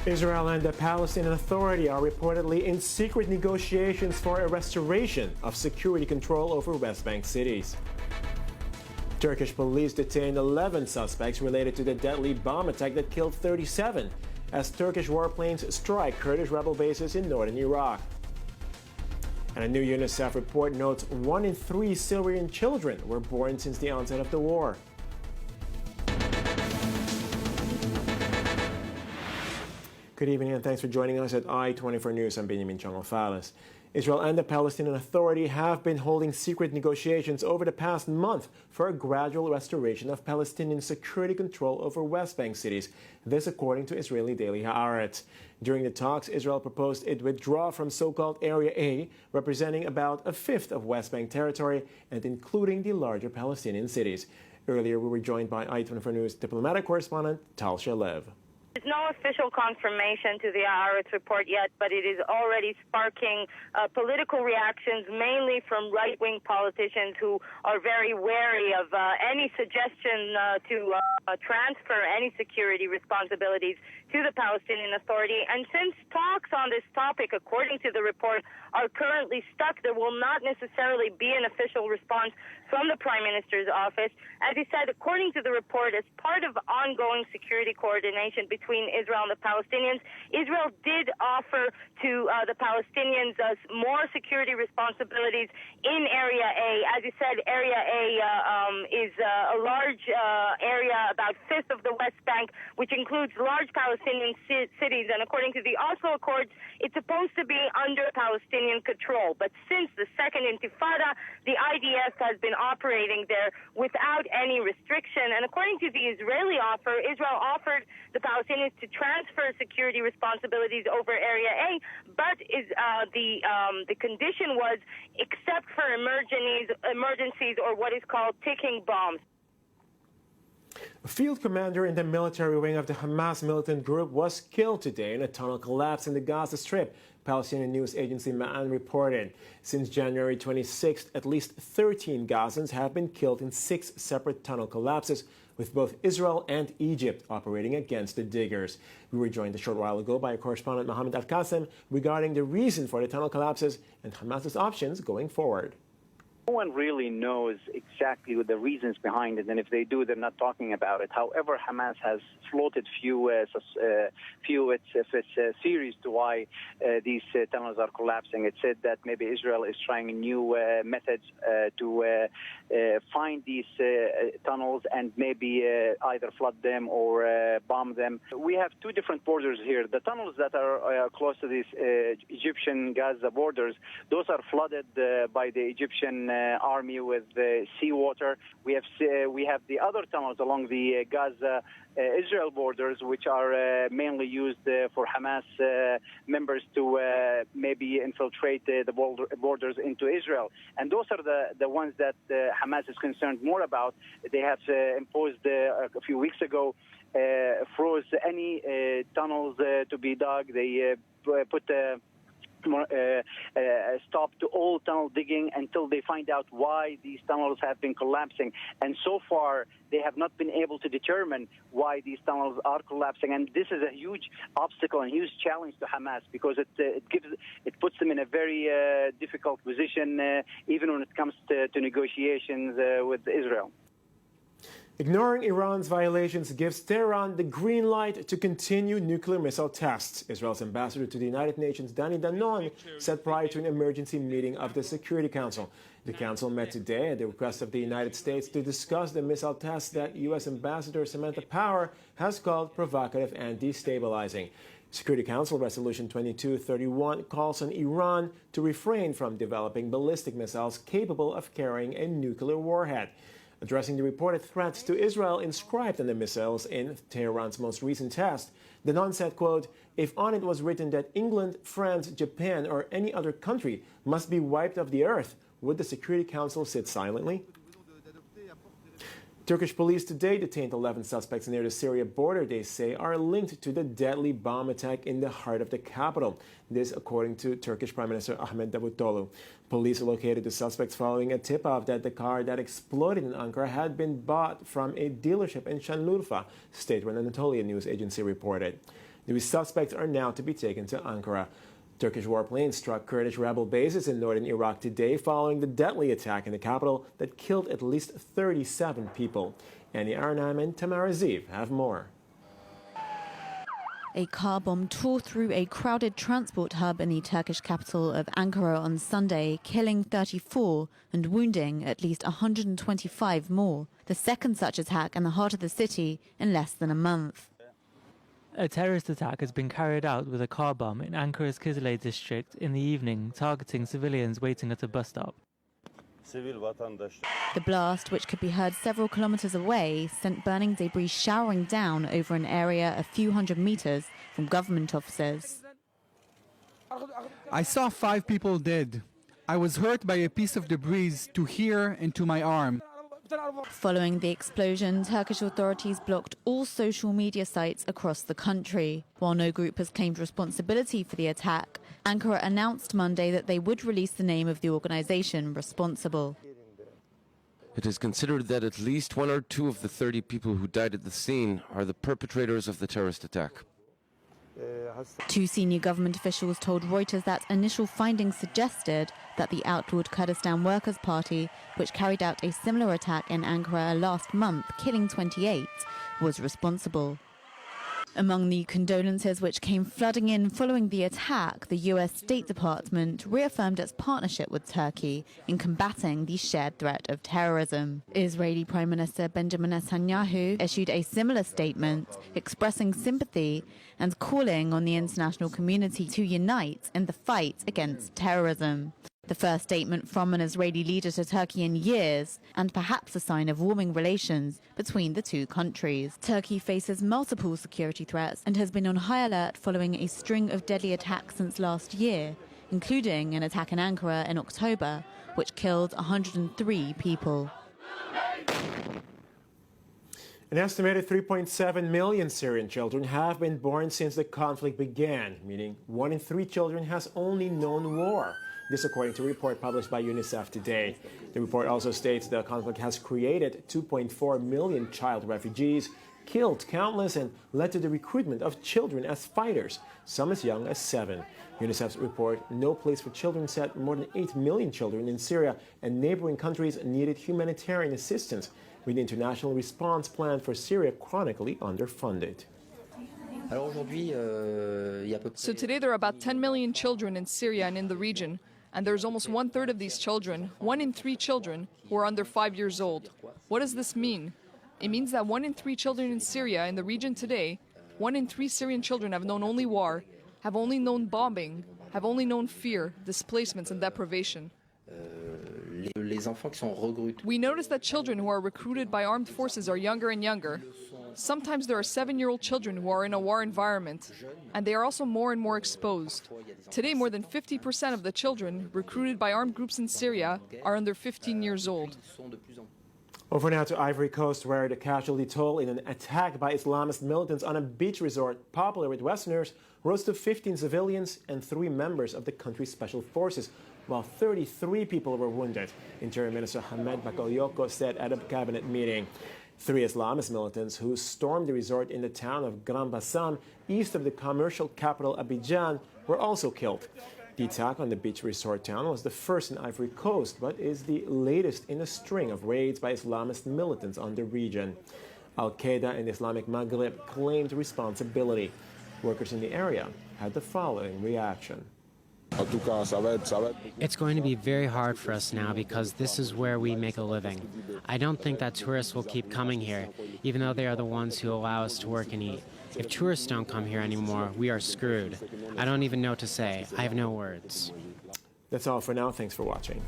Israel and the Palestinian Authority are reportedly in secret negotiations for a restoration of security control over West Bank cities. Turkish police detained 11 suspects related to the deadly bomb attack that killed 37 as Turkish warplanes strike Kurdish rebel bases in northern Iraq. And a new UNICEF report notes 1 in 3 Syrian children were born since the onset of the war. Good evening and thanks for joining us at I-24 News. I'm Benjamin Tjong. Israel and the Palestinian Authority have been holding secret negotiations over the past month for a gradual restoration of Palestinian security control over West Bank cities. This according to Israeli daily Haaretz. During the talks, Israel proposed it withdraw from so-called Area A, representing about a fifth of West Bank territory and including the larger Palestinian cities. Earlier, we were joined by I-24 News diplomatic correspondent Tal Shalev. There's no official confirmation to the Haaretz report yet, but it is already sparking political reactions, mainly from right-wing politicians who are very wary of any suggestion to transfer any security responsibilities to the Palestinian Authority. And since talks on this topic, according to the report, are currently stuck, there will not necessarily be an official response from the Prime Minister's office. As he said, according to the report, as part of ongoing security coordination between Israel and the Palestinians, Israel did offer to the Palestinians more security responsibilities in Area A. As he said, Area A is a large area, about a fifth of the West Bank, which includes large Palestinian cities. And according to the Oslo Accords, it's supposed to be under Palestinian control. But since the Second Intifada, the IDF has been operating there without any restriction. And according to the Israeli offer, Israel offered the Palestinians to transfer security responsibilities over Area A, but the condition was except for emergencies or what is called ticking bombs. A field commander in the military wing of the Hamas militant group was killed today in a tunnel collapse in the Gaza Strip, Palestinian news agency Ma'an reported. Since January 26th, at least 13 Gazans have been killed in 6 separate tunnel collapses, with both Israel and Egypt operating against the diggers. We were joined a short while ago by correspondent Mohammed Al-Qasem regarding the reason for the tunnel collapses and Hamas's options going forward. No one really knows exactly what the reasons behind it, and if they do, they're not talking about it. However, Hamas has floated few theories to why these tunnels are collapsing. It said that maybe Israel is trying new methods to find these tunnels and maybe either flood them or bomb them. We have 2 different borders here. The tunnels that are close to these Egyptian Gaza borders, those are flooded by the Egyptian army with seawater. We have the other tunnels along the Gaza Israel borders, which are mainly used for Hamas members to maybe infiltrate the borders into Israel. And those are the ones that Hamas is concerned more about. They have imposed a few weeks ago, froze any tunnels to be dug. They put a stop to all tunnel digging until they find out why these tunnels have been collapsing. And so far, they have not been able to determine why these tunnels are collapsing. And this is a huge obstacle and huge challenge to Hamas because it puts them in a very difficult position, even when it comes to negotiations with Israel. Ignoring Iran's violations gives Tehran the green light to continue nuclear missile tests, Israel's ambassador to the United Nations, Danny Danon, said prior to an emergency meeting of the Security Council. The council met today at the request of the United States to discuss the missile tests that U.S. Ambassador Samantha Power has called provocative and destabilizing. Security Council Resolution 2231 calls on Iran to refrain from developing ballistic missiles capable of carrying a nuclear warhead. Addressing the reported threats to Israel inscribed on the missiles in Tehran's most recent test, Danon said, quote, "If on it was written that England, France, Japan, or any other country must be wiped off the earth, would the Security Council sit silently?" Turkish police today detained 11 suspects near the Syria border they say are linked to the deadly bomb attack in the heart of the capital. This according to Turkish Prime Minister Ahmet Davutoglu. Police located the suspects following a tip-off that the car that exploded in Ankara had been bought from a dealership in Şanlıurfa, State-run Anatolia news agency reported. The suspects are now to be taken to Ankara. Turkish warplanes struck Kurdish rebel bases in northern Iraq today following the deadly attack in the capital that killed at least 37 people. Annie Arnheim and Tamara Ziv have more. A car bomb tore through a crowded transport hub in the Turkish capital of Ankara on Sunday, killing 34 and wounding at least 125 more. The second such attack in the heart of the city in less than a month. A terrorist attack has been carried out with a car bomb in Ankara's Kizilay district in the evening, targeting civilians waiting at a bus stop. The blast, which could be heard several kilometers away, sent burning debris showering down over an area a few hundred meters from government offices. I saw 5 people dead. I was hurt by a piece of debris to here and to my arm. Following the explosion, Turkish authorities blocked all social media sites across the country. While no group has claimed responsibility for the attack, Ankara announced Monday that they would release the name of the organization responsible. It is considered that at least 1 or 2 of the 30 people who died at the scene are the perpetrators of the terrorist attack. 2 senior government officials told Reuters that initial findings suggested that the outlawed Kurdistan Workers' Party, which carried out a similar attack in Ankara last month, killing 28, was responsible. Among the condolences which came flooding in following the attack, the US State Department reaffirmed its partnership with Turkey in combating the shared threat of terrorism. Israeli Prime Minister Benjamin Netanyahu issued a similar statement expressing sympathy and calling on the international community to unite in the fight against terrorism. The first statement from an Israeli leader to Turkey in years, and perhaps a sign of warming relations between the two countries. Turkey faces multiple security threats and has been on high alert following a string of deadly attacks since last year, including an attack in Ankara in October, which killed 103 people. An estimated 3.7 million Syrian children have been born since the conflict began, meaning 1 in 3 children has only known war. This according to a report published by UNICEF today. The report also states the conflict has created 2.4 million child refugees, killed countless, and led to the recruitment of children as fighters, some as young as 7. UNICEF's report, No Place for Children, said more than 8 million children in Syria and neighboring countries needed humanitarian assistance, with the international response plan for Syria chronically underfunded. So today there are about 10 million children in Syria and in the region, and there's almost 1/3 of these children, 1 in 3 children, who are under 5 years old. What does this mean? It means that 1 in 3 children in Syria, in the region today, 1 in 3 Syrian children have known only war, have only known bombing, have only known fear, displacements, and deprivation. We notice that children who are recruited by armed forces are younger and younger. Sometimes there are 7-year-old children who are in a war environment, and they are also more and more exposed. Today, more than 50% of the children recruited by armed groups in Syria are under 15 years old. Over now to Ivory Coast, where the casualty toll in an attack by Islamist militants on a beach resort popular with Westerners rose to 15 civilians and 3 members of the country's special forces, while 33 people were wounded, Interior Minister Hamed Bakayoko said at a cabinet meeting. 3 Islamist militants who stormed the resort in the town of Grand Bassam, east of the commercial capital Abidjan, were also killed. The attack on the beach resort town was the first in Ivory Coast, but is the latest in a string of raids by Islamist militants on the region. Al-Qaeda and Islamic Maghreb claimed responsibility. Workers in the area had the following reaction. It's going to be very hard for us now because this is where we make a living. I don't think that tourists will keep coming here, even though they are the ones who allow us to work and eat. If tourists don't come here anymore, we are screwed. I don't even know what to say. I have no words. That's all for now. Thanks for watching.